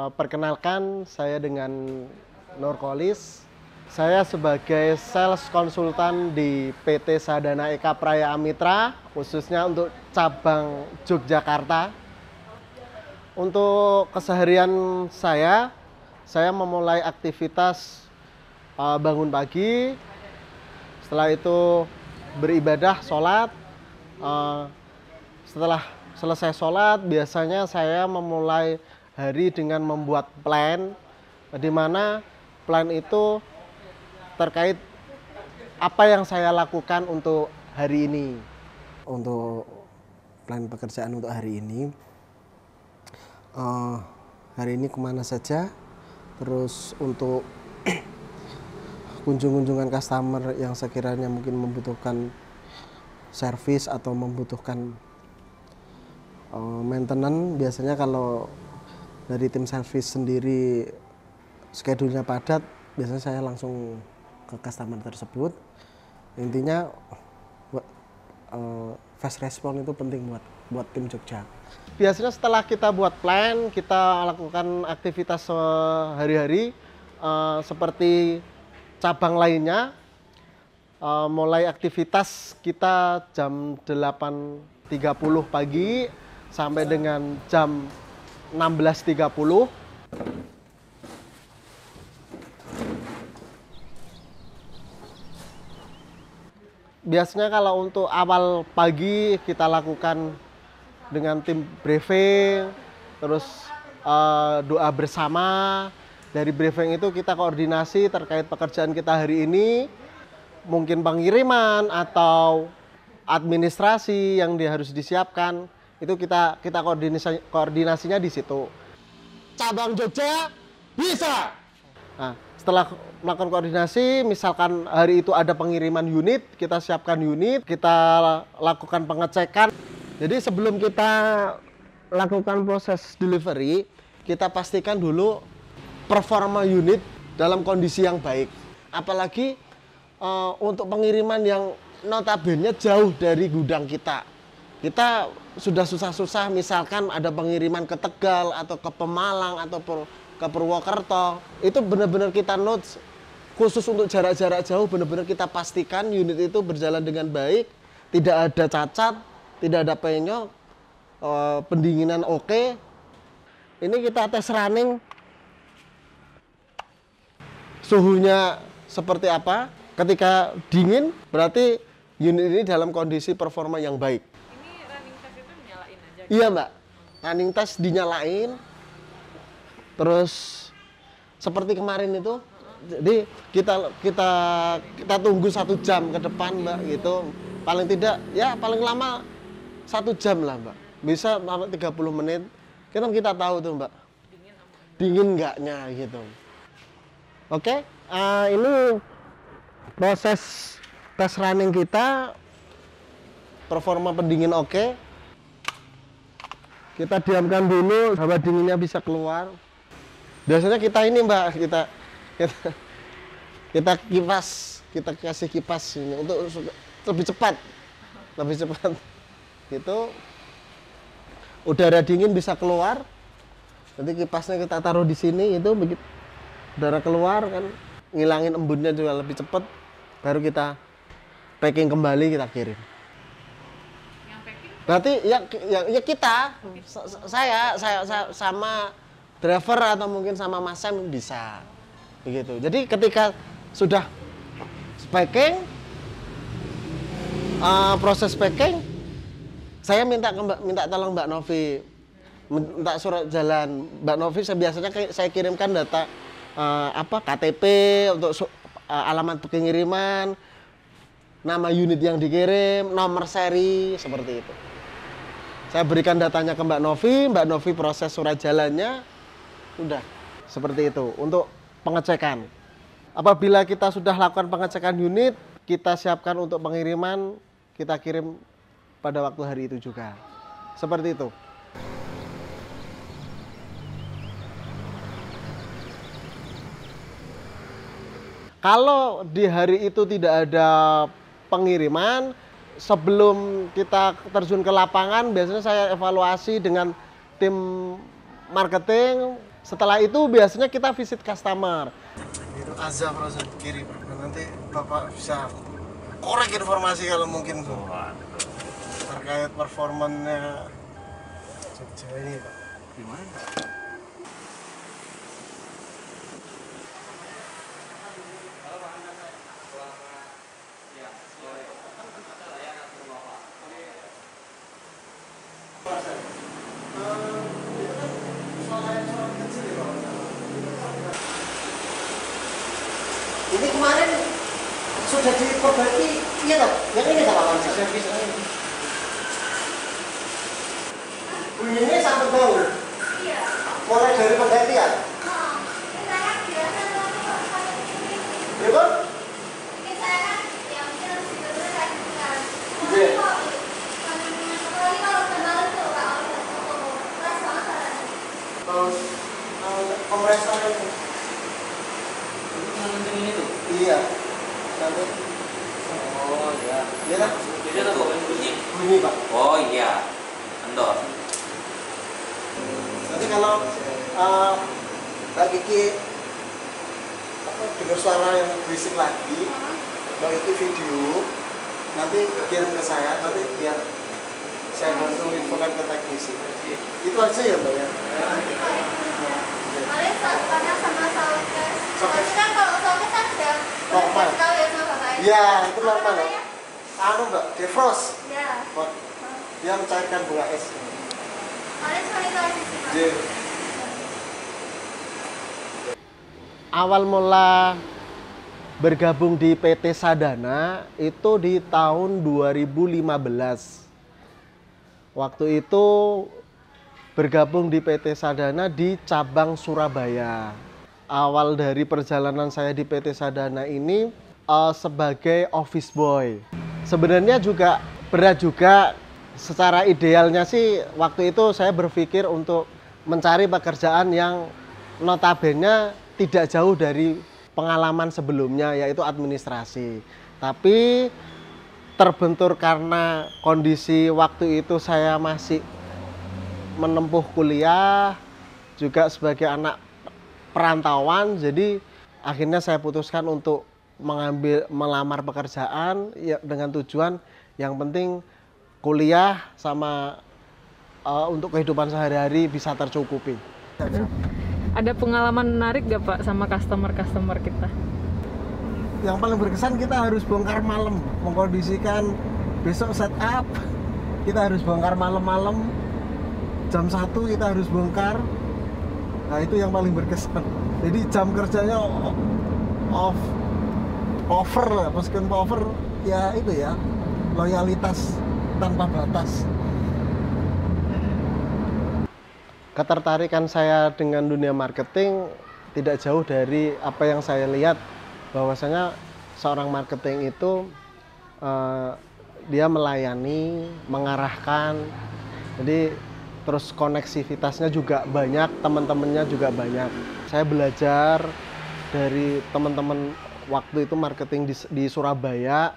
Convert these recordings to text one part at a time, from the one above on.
Perkenalkan, saya dengan Nurkolis. Saya sebagai sales konsultan di PT Sadana Eka Praya Amitra, khususnya untuk cabang Yogyakarta. Untuk keseharian saya memulai aktivitas bangun pagi, setelah itu beribadah, sholat. Setelah selesai sholat, biasanya saya memulai hari dengan membuat plan, di mana plan itu terkait apa yang saya lakukan untuk hari ini. Untuk plan pekerjaan untuk hari ini kemana saja, terus untuk kunjungan customer yang sekiranya mungkin membutuhkan servis atau membutuhkan maintenance. Biasanya kalau dari tim servis sendiri schedule-nya padat, biasanya saya langsung ke customer tersebut. Intinya fast response itu penting buat tim Jogja. Biasanya setelah kita buat plan, kita lakukan aktivitas sehari-hari seperti cabang lainnya. Mulai aktivitas kita jam 8.30 pagi sampai dengan jam 16.30. Biasanya kalau untuk awal pagi kita lakukan dengan tim briefing, terus doa bersama. Dari briefing itu kita koordinasi terkait pekerjaan kita hari ini, mungkin pengiriman atau administrasi yang harus disiapkan. Itu kita koordinasinya di situ. Cabang Jogja bisa. Nah, setelah melakukan koordinasi, misalkan hari itu ada pengiriman unit, kita siapkan unit, kita lakukan pengecekan. Jadi sebelum kita lakukan proses delivery, kita pastikan dulu performa unit dalam kondisi yang baik. Apalagi untuk pengiriman yang notabene jauh dari gudang kita. Kita sudah susah-susah, misalkan ada pengiriman ke Tegal atau ke Pemalang atau ke Purwokerto, itu benar-benar kita notes khusus untuk jarak-jarak jauh, benar-benar kita pastikan unit itu berjalan dengan baik, tidak ada cacat, tidak ada penyok, pendinginan oke. Ini kita tes running, suhunya seperti apa. Ketika dingin berarti unit ini dalam kondisi performa yang baik. Ini running test itu dinyalain aja? Iya Mbak, running test dinyalain. Terus seperti kemarin itu, jadi kita tunggu 1 jam ke depan Mbak, gitu. Paling tidak ya paling lama 1 jam lah Mbak, bisa sampai 30 menit. Kita tahu tuh Mbak, dingin enggaknya gitu. Oke, ini proses tes running kita, performa pendingin oke. Kita diamkan dulu, hawa dinginnya bisa keluar. Biasanya kita ini Mbak, kita kipas, kita kasih kipas ini untuk lebih cepat. Gitu. Udara dingin bisa keluar. Nanti kipasnya kita taruh di sini, itu begitu udara keluar kan, ngilangin embunnya juga lebih cepat. Baru kita packing kembali, kita kirim. Yang packing? Berarti ya kita, saya sama driver atau mungkin sama Mas Sam bisa begitu. Jadi ketika sudah packing, proses packing, saya minta tolong Mbak Novi, minta surat jalan. Mbak Novi biasanya saya kirimkan data KTP untuk alamat pengiriman, nama unit yang dikirim, nomor seri, seperti itu. Saya berikan datanya ke Mbak Novi proses surat jalannya, udah seperti itu untuk pengecekan. Apabila kita sudah lakukan pengecekan unit, kita siapkan untuk pengiriman, kita kirim pada waktu hari itu juga. Seperti itu. Kalau di hari itu tidak ada pengiriman, sebelum kita terjun ke lapangan, biasanya saya evaluasi dengan tim marketing, Setelah itu biasanya kita visit customer. Itu Azza Frozen kiri, Bro. Nanti Bapak bisa korek informasi kalau mungkin terkait performanya Jogja ini, Pak. Gimana? Ini kemarin sudah diperbaiki, iya toh? Yang ini tak akan servis ini. Bunyinya sampai gaul. Iya. Mulai dari penggantian. Saya biasa Ya kan? mungkin saya kan yang mungkin sebetulnya saya bukan. Iya. Apalagi kalau kenal itu kalau kelas banget caranya. Terus kompresor ini. Itu yang kenceng ini tuh? Iya. Sampai Oh iya. Iya kan? Jadi ada bunyi. Bunyi, Pak. Oh iya. Endor. Nanti kalau Mbak Kiki dengar suara yang berisik lagi, Mbak Kiki video, nanti kirim ke saya, nanti biar saya bantu infokan ke teknisi. Itu aja ya, Mbak ya. Paling tanya sama Salkes. Soalnya kan kalau Salkes kan sudah Normal. tahu ya sama Bapak. Iya, itu normal ya. namanya? Anu Mbak, defrost. Ya. Buat dia mencairkan bunga es. Paling sekali itu aja sih, Pak. Iya. Awal mula bergabung di PT Sadana itu di tahun 2015. Waktu itu bergabung di PT Sadana di cabang Surabaya. Awal dari perjalanan saya di PT Sadana ini sebagai office boy. Sebenarnya juga berat juga. Secara idealnya sih waktu itu saya berpikir untuk mencari pekerjaan yang notabene tidak jauh dari pengalaman sebelumnya, yaitu administrasi. Tapi terbentur karena kondisi waktu itu saya masih menempuh kuliah, juga sebagai anak perantauan, jadi akhirnya saya putuskan untuk melamar pekerjaan ya, dengan tujuan yang penting kuliah sama untuk kehidupan sehari-hari bisa tercukupi. Ada pengalaman menarik gak Pak sama customer-customer kita? Yang paling berkesan kita harus bongkar malam, mengkondisikan besok setup, kita harus bongkar malam-malam, jam 1 kita harus bongkar. Nah itu yang paling berkesan. Jadi jam kerjanya over lah, meskipun over ya itu ya, loyalitas tanpa batas. Ketertarikan saya dengan dunia marketing tidak jauh dari apa yang saya lihat, bahwasanya seorang marketing itu dia melayani, mengarahkan, jadi terus koneksivitasnya juga banyak, teman-temannya juga banyak. Saya belajar dari teman-teman waktu itu marketing di Surabaya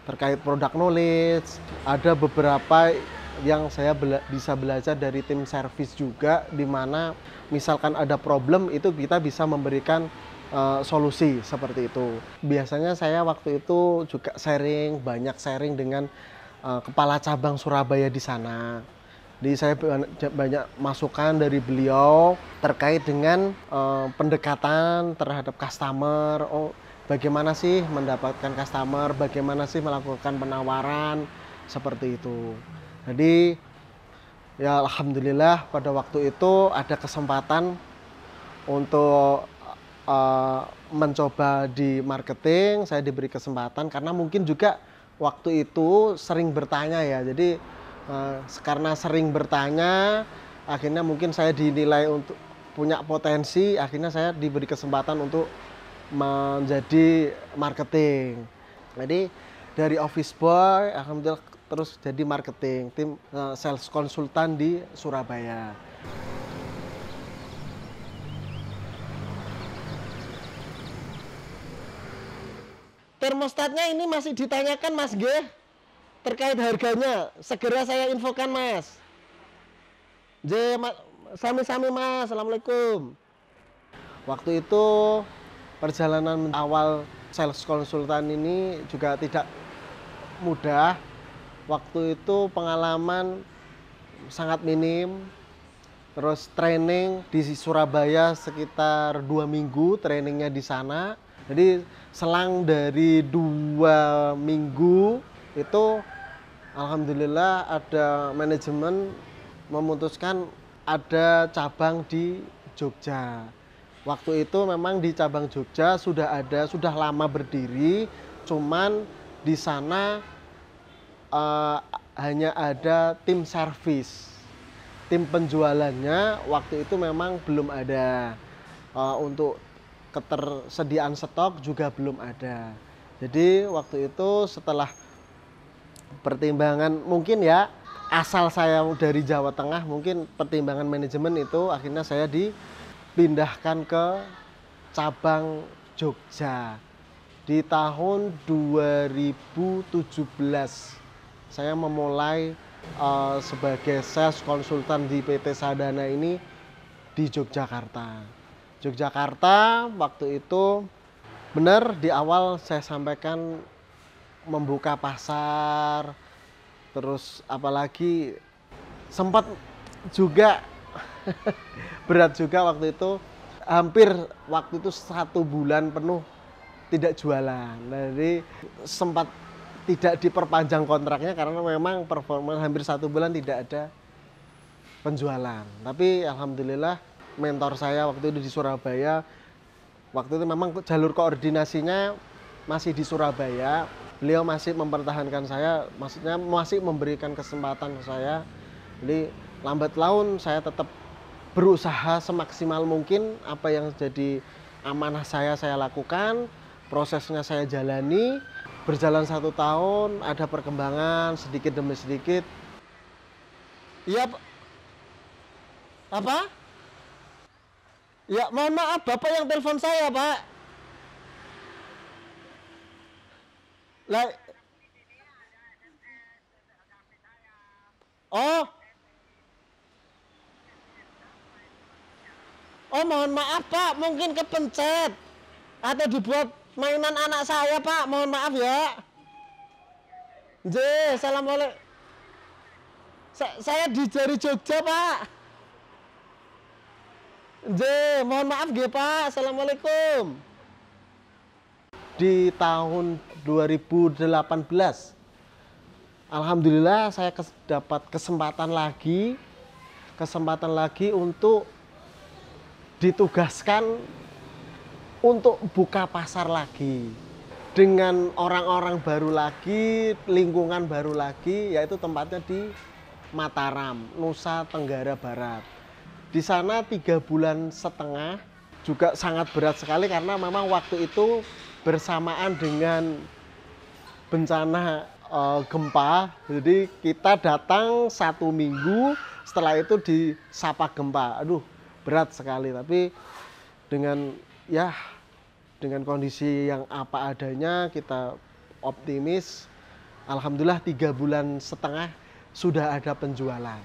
terkait product knowledge. Ada beberapa yang saya bisa belajar dari tim service juga, di mana misalkan ada problem itu kita bisa memberikan solusi seperti itu. Biasanya saya waktu itu juga banyak sharing dengan kepala cabang Surabaya di sana. Jadi saya banyak masukan dari beliau terkait dengan pendekatan terhadap customer. Bagaimana sih mendapatkan customer, bagaimana sih melakukan penawaran, seperti itu. Jadi ya alhamdulillah pada waktu itu ada kesempatan untuk mencoba di marketing. Saya diberi kesempatan karena mungkin juga waktu itu sering bertanya ya. Jadi karena sering bertanya, akhirnya mungkin saya dinilai untuk punya potensi, akhirnya saya diberi kesempatan untuk menjadi marketing. Jadi dari office boy alhamdulillah terus jadi marketing, tim sales konsultan di Surabaya. Termostatnya ini masih ditanyakan Mas G, terkait harganya. Segera saya infokan Mas. Sami-sami Mas, assalamualaikum. Waktu itu perjalanan awal sales konsultan ini juga tidak mudah. Waktu itu pengalaman sangat minim. Terus training di Surabaya sekitar 2 minggu trainingnya di sana. Jadi selang dari 2 minggu itu alhamdulillah ada manajemen memutuskan ada cabang di Jogja. Waktu itu memang di cabang Jogja sudah lama berdiri, cuman di sana hanya ada tim servis. Tim penjualannya waktu itu memang belum ada, untuk ketersediaan stok juga belum ada. Jadi waktu itu setelah pertimbangan mungkin ya, asal saya dari Jawa Tengah, mungkin pertimbangan manajemen itu akhirnya saya dipindahkan ke cabang Jogja. Di tahun 2017 saya memulai sebagai sales konsultan di PT Sadana ini di Yogyakarta. Yogyakarta waktu itu benar di awal saya sampaikan membuka pasar, terus apalagi sempat juga berat juga waktu itu, hampir waktu itu 1 bulan penuh tidak jualan. Jadi sempat tidak diperpanjang kontraknya karena memang performa hampir 1 bulan tidak ada penjualan. Tapi alhamdulillah mentor saya waktu itu di Surabaya, waktu itu memang jalur koordinasinya masih di Surabaya. Beliau masih mempertahankan saya, maksudnya masih memberikan kesempatan ke saya. Jadi lambat laun saya tetap berusaha semaksimal mungkin, apa yang jadi amanah saya lakukan, prosesnya saya jalani. Berjalan 1 tahun, ada perkembangan sedikit demi sedikit. Iya, apa? Ya, mohon maaf, Bapak yang telepon saya, Pak. Lah, oh, mohon maaf, Pak, mungkin kepencet atau dibuat mainan anak saya, Pak. Mohon maaf ya. Nggih, assalamualaikum. Saya dari Jogja, Pak. Nggih, mohon maaf nggih, Pak. Assalamualaikum. Di tahun 2018, alhamdulillah saya dapat kesempatan lagi untuk ditugaskan untuk buka pasar lagi dengan orang-orang baru lagi, lingkungan baru lagi, yaitu tempatnya di Mataram, Nusa Tenggara Barat. Di sana 3,5 bulan juga sangat berat sekali karena memang waktu itu bersamaan dengan bencana gempa. Jadi kita datang 1 minggu, setelah itu disapa gempa. Aduh, berat sekali, tapi dengan kondisi yang apa adanya kita optimis. Alhamdulillah 3,5 bulan sudah ada penjualan.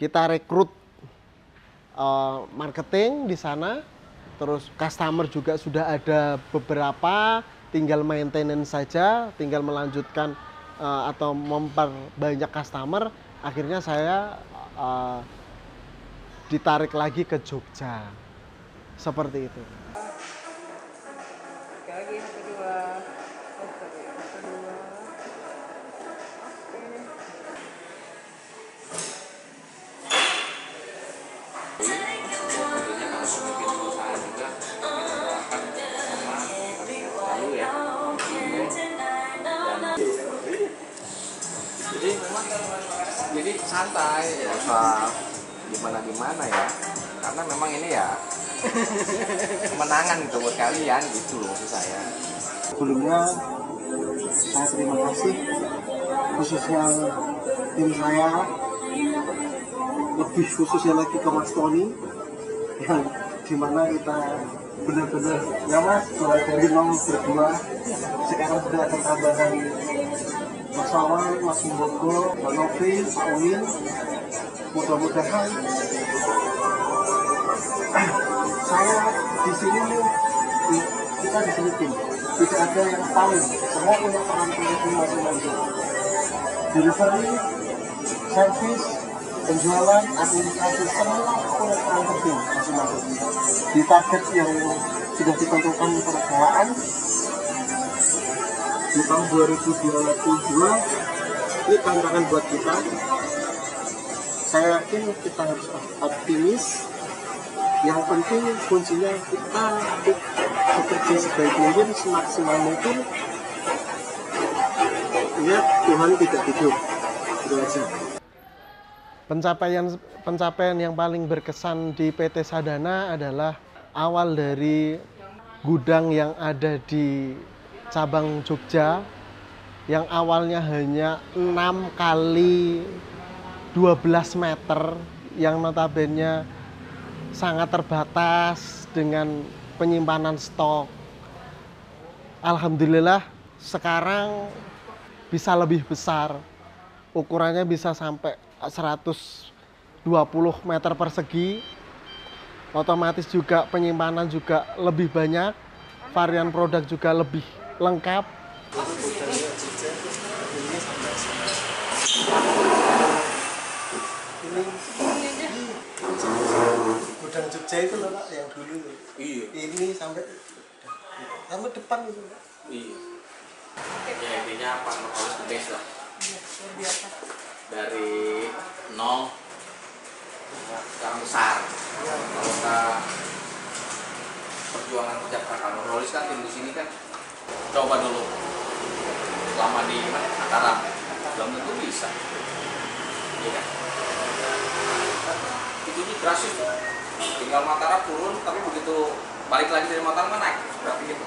Kita rekrut marketing di sana, terus customer juga sudah ada beberapa, tinggal maintenance saja, tinggal melanjutkan atau memperbanyak customer. Akhirnya saya ditarik lagi ke Jogja, seperti itu. Lagi yang kedua. Tentunya kalau bikin perusahaan juga kita doakan sama lalu ya. Jadi memang santai, ya usah gimana ya, karena memang ini ya kemenangan gitu buat kalian gitu loh maksud saya. Sebelumnya saya terima kasih khususnya tim saya, lebih khususnya lagi ke Mas Tony, yang dimana kita benar-benar ya Mas, mulai dari nol berdua, sekarang sudah ada tambahan Mas Wawan, Mas Mbogo, Mbak Novi, Pak Uin. Mudah-mudahan saya di sini kita di sini tim, tidak ada yang paling, semua punya peran penting masing-masing. Delivery, service, penjualan, administrasi, semua punya peran penting masing-masing. Di target yang sudah ditentukan perusahaan di tahun 2022, ini tantangan buat kita. Saya yakin kita harus optimis. Yang penting kuncinya kita bekerja sebaik mungkin, semaksimal mungkin. Ingat, Tuhan tidak tidur. Itu aja. Pencapaian yang paling berkesan di PT Sadana adalah awal dari gudang yang ada di cabang Jogja, yang awalnya hanya 6 kali 12 meter, yang notabene sangat terbatas dengan penyimpanan stok. Alhamdulillah sekarang bisa lebih besar, ukurannya bisa sampai 120 meter persegi. Otomatis juga penyimpanan juga lebih banyak, varian produk juga lebih lengkap. Gudang Jogja itu loh Pak, yang dulu tuh. Iya. Ini sampai depan itu Pak. Iya. Ya intinya partner harus the best lah. Dari nol sekarang besar. Kalau kita perjuangan kerja partner Rolis kan tim di sini kan coba dulu selama di Mataram belum tentu bisa. Iya kan? Itu drastis tuh. Tinggal Mataram turun, tapi begitu balik lagi dari Mataram kan naik, berarti gitu.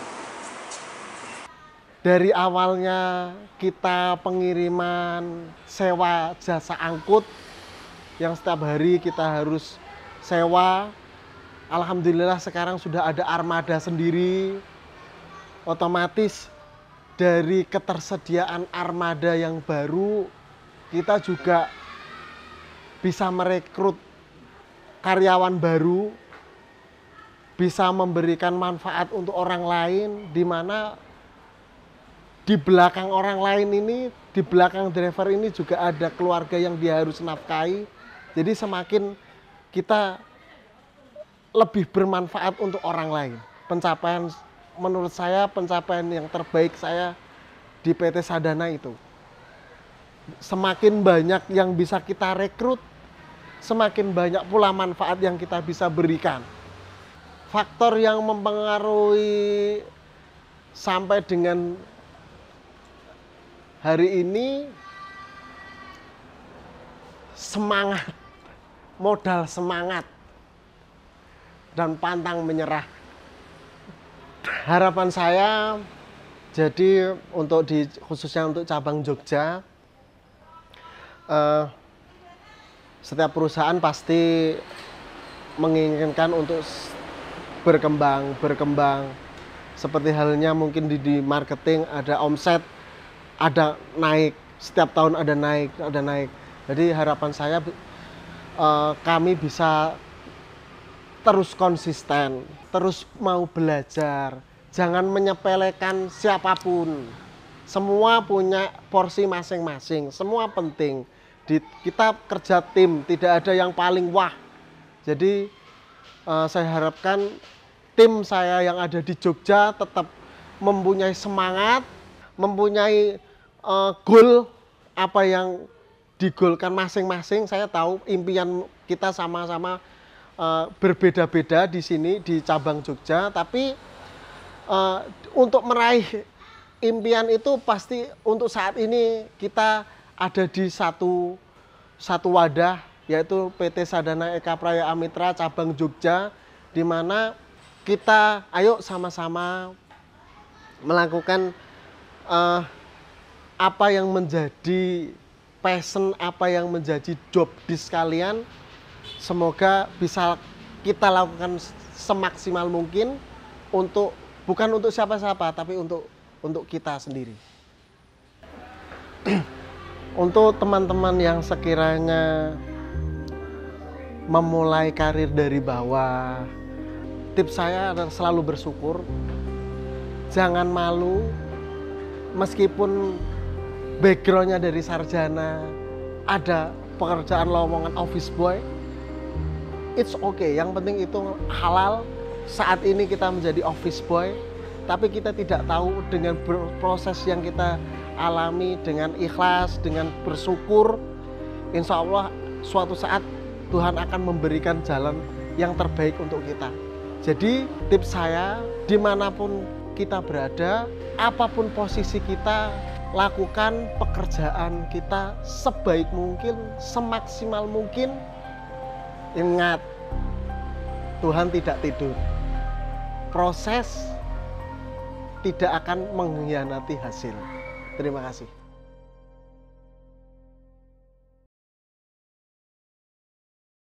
Dari awalnya kita pengiriman sewa jasa angkut yang setiap hari kita harus sewa. Alhamdulillah sekarang sudah ada armada sendiri. Otomatis dari ketersediaan armada yang baru, kita juga bisa merekrut karyawan baru, bisa memberikan manfaat untuk orang lain, di mana di belakang orang lain ini, di belakang driver ini juga ada keluarga yang dia harus nafkahi. Jadi semakin kita lebih bermanfaat untuk orang lain. Pencapaian, menurut saya pencapaian yang terbaik saya di PT Sadana itu. Semakin banyak yang bisa kita rekrut, semakin banyak pula manfaat yang kita bisa berikan. Faktor yang mempengaruhi sampai dengan hari ini, semangat, modal semangat, dan pantang menyerah. Harapan saya, jadi khususnya untuk cabang Jogja, setiap perusahaan pasti menginginkan untuk berkembang. Seperti halnya mungkin di marketing ada omset, ada naik, setiap tahun ada naik. Jadi harapan saya kami bisa terus konsisten, terus mau belajar, jangan menyepelekan siapapun. Semua punya porsi masing-masing, semua penting. Kita kerja tim, tidak ada yang paling wah. Jadi saya harapkan tim saya yang ada di Jogja tetap mempunyai semangat, mempunyai goal apa yang digolkan masing-masing. Saya tahu impian kita sama-sama berbeda-beda di sini di cabang Jogja, tapi untuk meraih impian itu pasti untuk saat ini kita ada di satu wadah, yaitu PT Sadana Eka Praya Amitra cabang Jogja, di mana kita ayo sama-sama melakukan apa yang menjadi passion, apa yang menjadi job desk kalian. Semoga bisa kita lakukan semaksimal mungkin bukan untuk siapa-siapa, tapi untuk kita sendiri. Untuk teman-teman yang sekiranya memulai karir dari bawah, tips saya adalah selalu bersyukur, jangan malu, meskipun backgroundnya dari sarjana, ada pekerjaan lowongan office boy, it's okay. Yang penting itu halal. Saat ini kita menjadi office boy, tapi kita tidak tahu dengan proses yang kita alami dengan ikhlas, dengan bersyukur, insya Allah suatu saat Tuhan akan memberikan jalan yang terbaik untuk kita. Jadi tips saya, dimanapun kita berada, apapun posisi kita, lakukan pekerjaan kita sebaik mungkin, semaksimal mungkin. Ingat, Tuhan tidak tidur. Proses tidak akan mengkhianati hasil. Terima kasih.